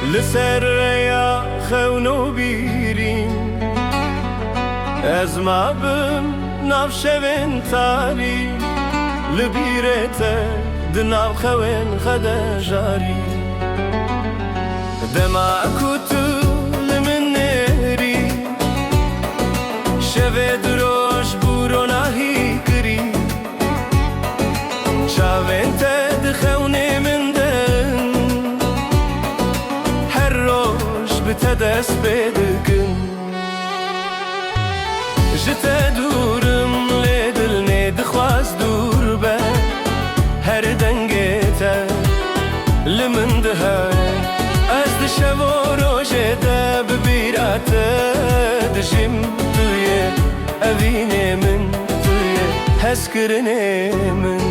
لسر يا خونو بيرين از ما بم ناف شوين تاري لبيرته دناف خوين خدا جاري دما كتو لمن نهري شوه دروش بورو ناهي كري شاوين تد خوني من دن هر روش بتدس بدكن جتا دورم لدل ندخواز دور به هر دنگتا لمن دهار از دشو روشه ده ببیراته دشم توی اوینه من توی حس کرنه من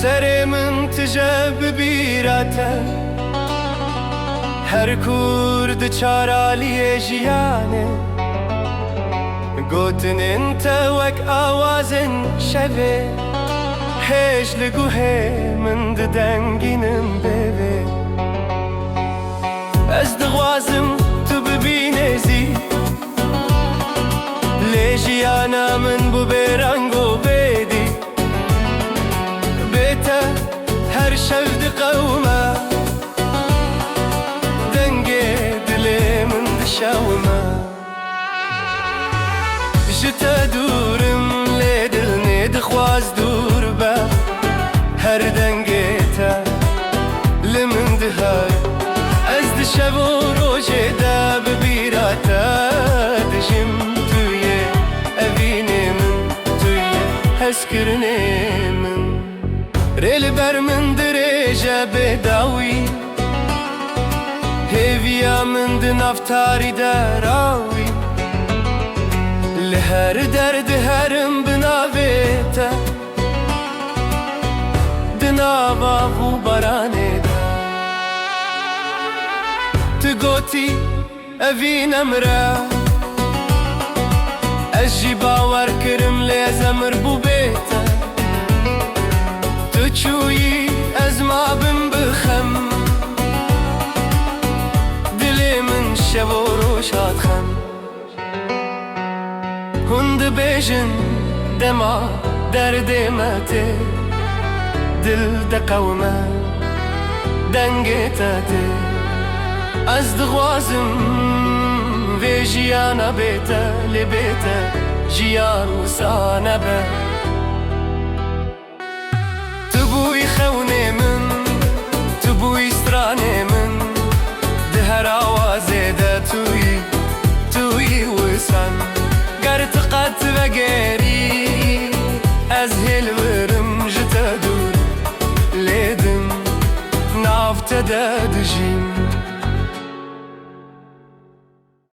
سر من تجب بیراته هر کورد چارالی جیانه گوتن انت وک آوازن شبه هیج لگوه من دنگینم ببه از دغوازم تو ببینزی لیجیانا من بو برنگو بیدی هر شفد قومه دنگه دلی من دشاومه جتا دورم لدل ندخواز دور به هر دنگه تا لمن دهار از دشب و روشه دا ببیراتا دشم توی اوینه من توی حس کرنه من ريل بر من درجة بداوي هيفيا من دنفتاري دراوي لهر درد هرم بناويتا دناوا بو براني دا تقوتي أفين أمرا أجي باور كرم لازمر بو بيتا تشوي أزما بن بخم دلي من شبور وشاد خم هند بيجن دما درد ماتي دل دقوما دنگتاتي از دغوازم في جيانا بيتا لبيتا جيان وسانا به تبوي خوني من تبوي ستراني من دهر آوازي دا توي وسان قرت قد بقاري أزهل ورم جتا دور ليدم نافت دا دجين